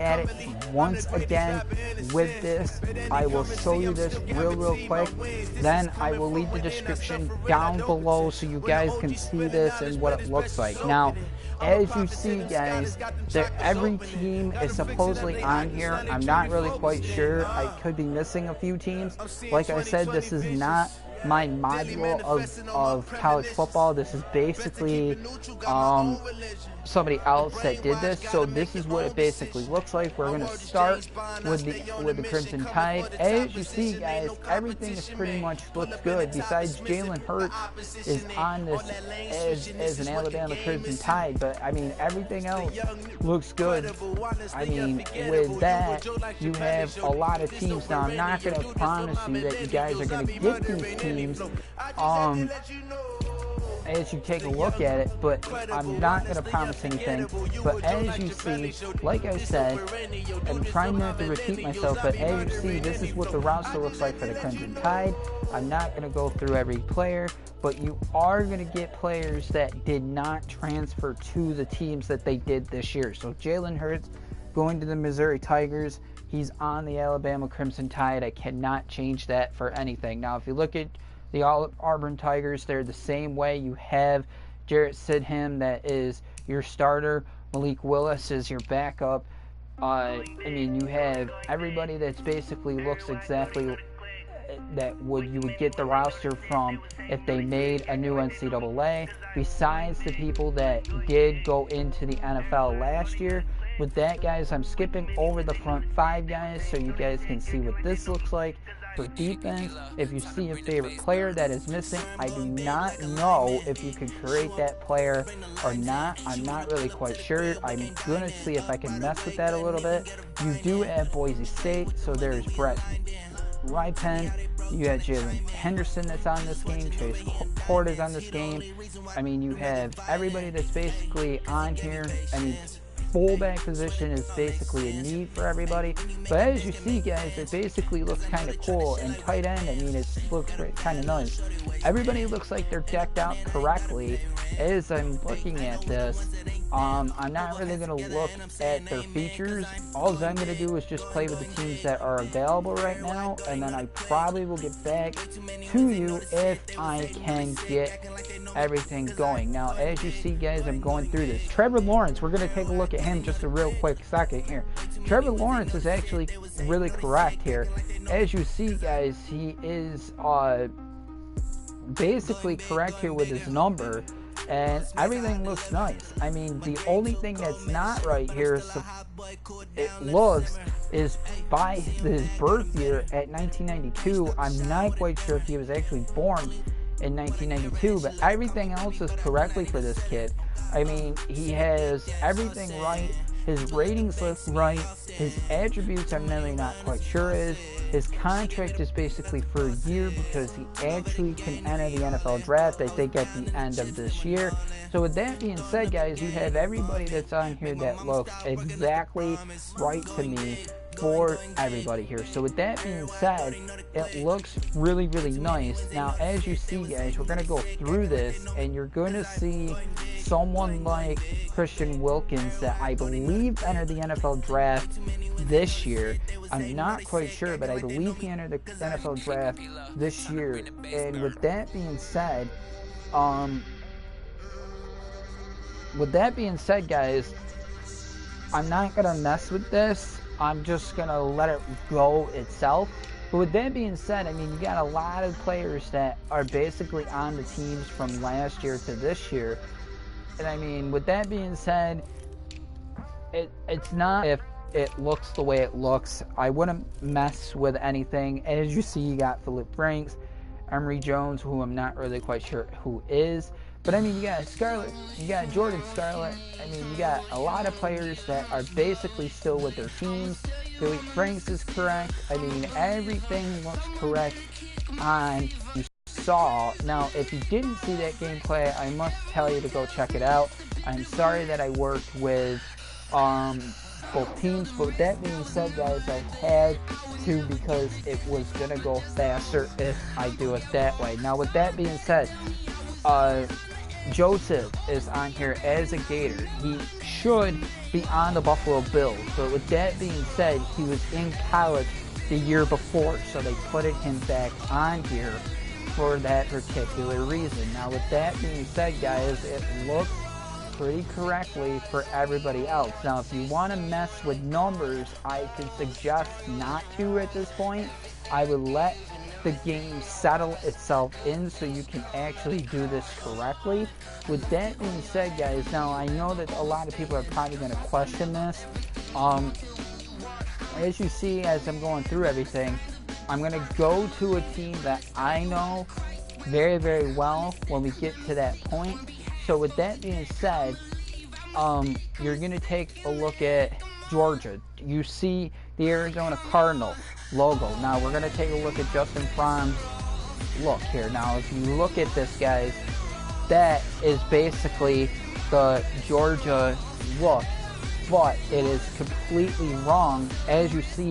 at it once again with this. I will show you this real quick, then I will leave the description down below so you guys can see this and what it looks like. Now, as you see, guys, that every team is supposedly on here. I'm not really quite sure. I could be missing a few teams. Like I said, this is not my module of college football. This is basically somebody else that did this. So this is what it basically looks like. We're going to start with the Crimson Tide. As you see, guys, everything is pretty much looks good. Besides Jalen Hurts is on this as an Alabama Crimson Tide, but I mean everything else looks good. I mean, with that, you have a lot of teams. Now I'm not going to promise you that you guys are going to get these teams as you take a look at it, but I'm not going to promise anything. But as you see, like I said, I'm trying not to repeat myself, but as you see, this is what the roster looks like for the Crimson Tide. I'm not going to go through every player, but you are going to get players that did not transfer to the teams that they did this year. So Jalen Hurts going to the Missouri Tigers. He's on the Alabama Crimson Tide. I cannot change that for anything. Now, if you look at the Auburn Tigers, they're the same way. You have Jarrett Stidham, that is your starter. Malik Willis is your backup. I mean, you have everybody that's basically looks exactly that you would get the roster from if they made a new NCAA, besides the people that did go into the NFL last year. With that, guys, I'm skipping over the front five, guys, so you guys can see what this looks like. For defense, if you see a favorite player that is missing, I do not know if you can create that player or not. I'm not really quite sure. I'm going to see if I can mess with that a little bit. You do have Boise State, so there's Brett Rypien. You got Jalen Henderson that's on this game. Chase Porter's on this game. I mean, you have everybody that's basically on here. I mean, fullback position is basically a need for everybody, but as you see, guys, it basically looks kind of cool. And tight end, I mean, it looks kind of nice. Everybody looks like they're decked out correctly. As I'm looking at this, I'm not really going to look at their features. All I'm going to do is just play with the teams that are available right now, and then I probably will get back to you if I can get everything going. Now, as you see, guys, I'm going through this. Trevor Lawrence, we're going to take a look at him just a real quick second here. Trevor Lawrence is actually really correct here. As you see, guys, he is basically correct here with his number, and everything looks nice. I mean, the only thing that's not right here, it looks, is by his birth year at 1992. I'm not quite sure if he was actually born in 1992, but everything else is correctly for this kid. I mean, he has everything right. His ratings look right. His attributes, I'm really not quite sure is. His contract is basically for a year because he actually can enter the NFL draft, I think, at the end of this year. So with that being said, guys, you have everybody that's on here that looks exactly right to me for everybody here. So with that being said, it looks really nice. Now, as you see, guys, we're going to go through this, and you're going to see someone like Christian Wilkins that I believe entered the NFL draft this year. I'm not quite sure, but I believe he entered the NFL draft this year. And with that being said, guys, I'm not going to mess with this. I'm just going to let it go itself. But with that being said, I mean, you got a lot of players that are basically on the teams from last year to this year. And I mean, with that being said, it's not if it looks the way it looks. I wouldn't mess with anything. As you see, you got Philip Franks, Emory Jones, who I'm not really quite sure who is. But I mean, you got Scarlett, you got Jordan Scarlett. I mean, you got a lot of players that are basically still with their teams. Philip Franks is correct. I mean, everything looks correct on you saw. Now, if you didn't see that gameplay, I must tell you to go check it out. I'm sorry that I worked with both teams, but with that being said, guys, I had to because it was gonna go faster if I do it that way. Now, with that being said, Joseph is on here as a Gator. He should be on the Buffalo Bills, but with that being said, he was in college the year before, so they put him back on here for that particular reason. Now, with that being said, guys, it looks pretty correctly for everybody else. Now, if you want to mess with numbers, I can suggest not to at this point. I would let the game settle itself in so you can actually do this correctly. With that being said, guys, now I know that a lot of people are probably going to question this. As you see, as I'm going through everything, I'm going to go to a team that I know very, very well when we get to that point. So with that being said, you're going to take a look at Georgia. You see the Arizona Cardinals logo. Now we're going to take a look at Justin Fromm's look here. Now if you look at this, guys, that is basically the Georgia look, but it is completely wrong. As you see,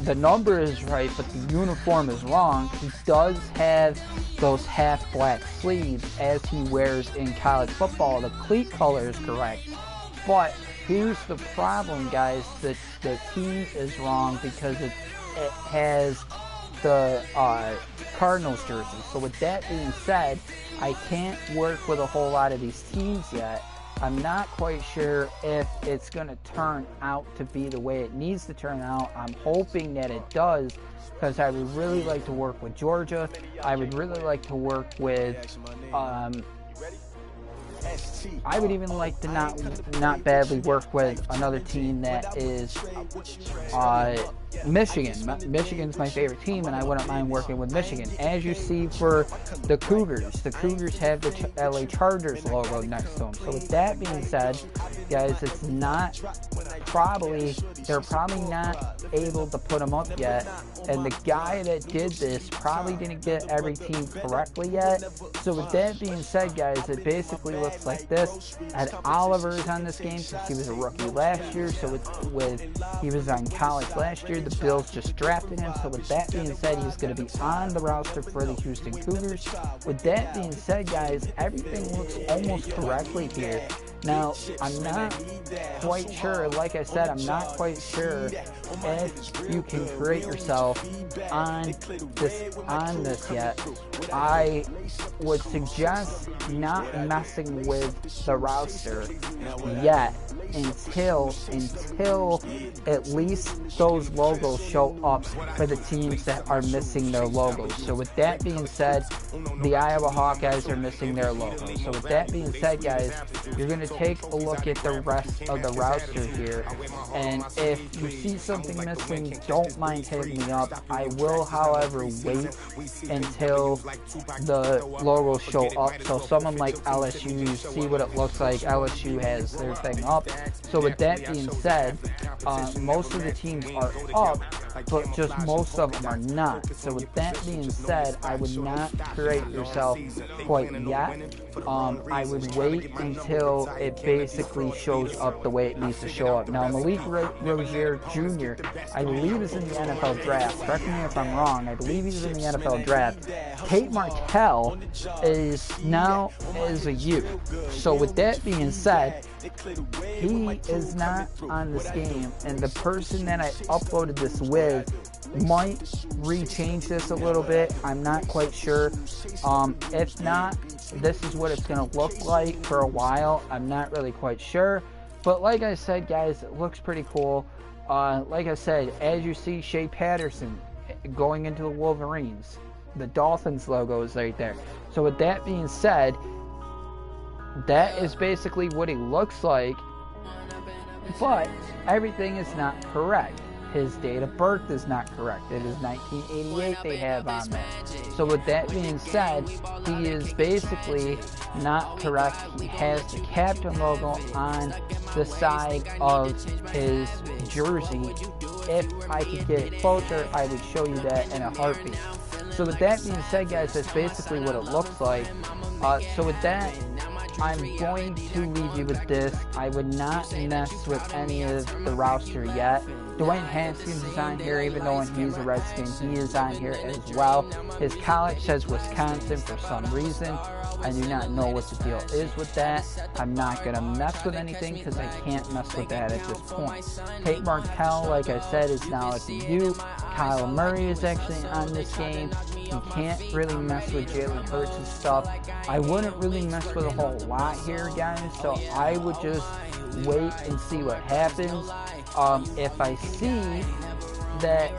the number is right, but the uniform is wrong. He does have those half black sleeves as he wears in college football. The cleat color is correct, but here's the problem, guys. The team is wrong because it has the Cardinals jersey. So with that being said, I can't work with a whole lot of these teams yet. I'm not quite sure if it's going to turn out to be the way it needs to turn out. I'm hoping that it does, because I would really like to work with Georgia. I would really like to work with I would even like to not badly work with another team that is Michigan. Michigan's my favorite team, and I wouldn't mind working with Michigan. As you see for the Cougars have the LA Chargers logo next to them. So with that being said, guys, they're probably not able to put them up yet. And the guy that did this probably didn't get every team correctly yet. So with that being said, guys, it basically looks like this. Ed Oliver's on this game since he was a rookie last year. So he was on college last year. The Bills just drafted him. So with that being said, he's going to be on the roster for the Houston Cougars. With that being said, guys, everything looks almost correctly here. Now, I'm not quite sure, like I said, I'm not quite sure if you can create yourself on this yet. I would suggest not messing with the roster yet until at least those logos show up for the teams that are missing their logos. So with that being said, the Iowa Hawkeyes are missing their logo. So with that being said, guys, you're going to take a look at the rest of the roster here, and if you see something missing, don't mind hitting me up. I will, however, wait until the logos show up. So someone like LSU, you see what it looks like. LSU has their thing up. So with that being said, most of the teams are up, but just most of them are not. So with that being said, I would not create yourself quite yet. I would wait until it basically shows up the way it needs to show up. Now, Malik Rozier Jr., I believe is in the NFL draft. Correct me if I'm wrong. I believe he's in the NFL draft. Tate Martell is now as a youth. So with that being said, he is not on this game, and the person that I uploaded this with might rechange this a little bit. I'm not quite sure. If not, this is what it's going to look like for a while. I'm not really quite sure. But like I said, guys, it looks pretty cool. Like I said, as you see, Shea Patterson going into the Wolverines. The Dolphins logo is right there. So with that being said, that is basically what he looks like, but everything is not correct. His date of birth is not correct. It is 1988 they have on there. So with that being said, he is basically not correct. He has the captain logo on the side of his jersey. If I could get it closer, I would show you that in a heartbeat. So with that being said, guys, that's basically what it looks like. So with that, I'm going to leave you with this. I would not mess with any of the roster yet. Dwayne Haskins is on here, even though he's a Redskin, he is on here as well. His college says Wisconsin for some reason. I do not know what the deal is with that. I'm not going to mess with anything because I can't mess with that at this point. Tate Martell, like I said, is now at the U. Kyle Murray is actually on this game. You can't really mess with Jalen Hurts and stuff. I wouldn't really mess with a whole lot here, guys, so I would just wait and see what happens. If I see that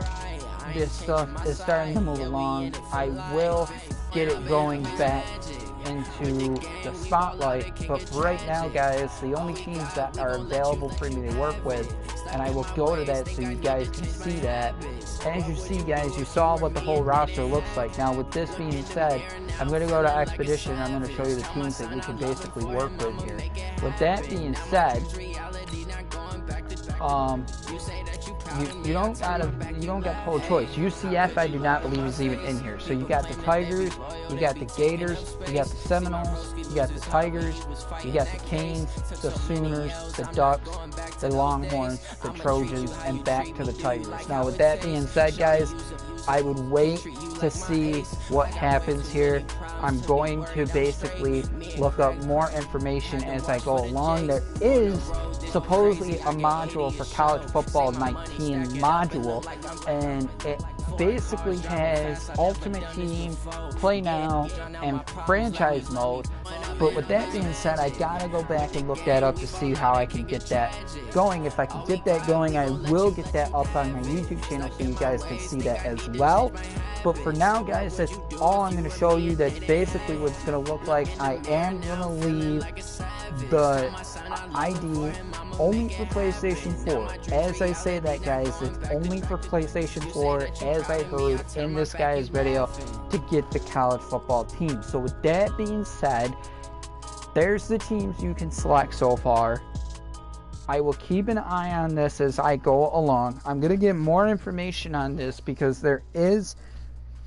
this stuff is starting to move along, I will get it going back into the spotlight. But for right now, guys, the only teams that are available for me to work with, and I will go to that so you guys can see that. As you see, guys, you saw what the whole roster looks like. Now, with this being said, I'm going to go to Expedition, and I'm going to show you the teams that you can basically work with here. With that being said, you don't got whole choice. UCF, I do not believe is even in here. So you got the Tigers, you got the Gators, you got the Seminoles, you got the Tigers, you got the Canes, the Sooners, the Ducks, the Longhorns, the Trojans, and back to the Tigers. Now, with that being said, guys, I would wait to see what happens here. I'm going to basically look up more information as I go along. There is supposedly a module for College Football 19 module, and it basically has Ultimate Team, Play Now, and Franchise Mode. But with that being said, I gotta go back and look that up to see how I can get that going. If I can get that going, I will get that up on my YouTube channel so you guys can see that as well. But for now, guys, that's all I'm going to show you. That's basically what it's going to look like. I am going to leave the ID only for PlayStation 4. As I say that, guys, it's only for PlayStation 4, as I heard in this guy's video, to get the college football team. So with that being said, there's the teams you can select so far. I will keep an eye on this as I go along. I'm going to get more information on this because there is,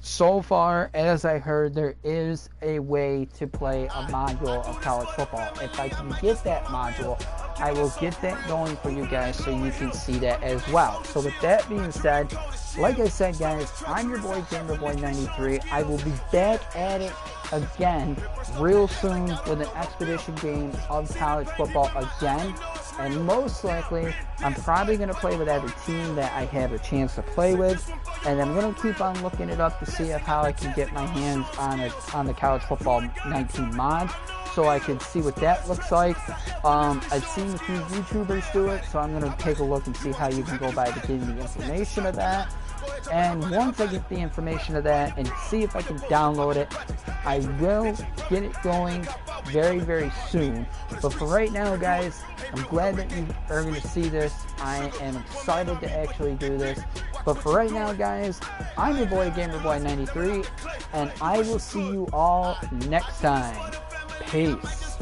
so far as I heard, there is a way to play a module of college football. If I can get that module, I will get that going for you guys so you can see that as well. So with that being said, like I said, guys, I'm your boy GamerBoy93. I will be back at it again real soon with an Expedition game of college football again. And most likely, I'm probably going to play with every team that I have a chance to play with. And I'm going to keep on looking it up to see how I can get my hands on the College Football 19 mod, so I can see what that looks like. I've seen a few YouTubers do it, so I'm going to take a look and see how you can go by to getting the information of that. And once I get the information of that and see if I can download it, I will get it going very, very soon. But for right now, guys, I'm glad that you are going to see this. I am excited to actually do this. But for right now, guys, I'm your boy GamerBoy93, and I will see you all next time. Peace.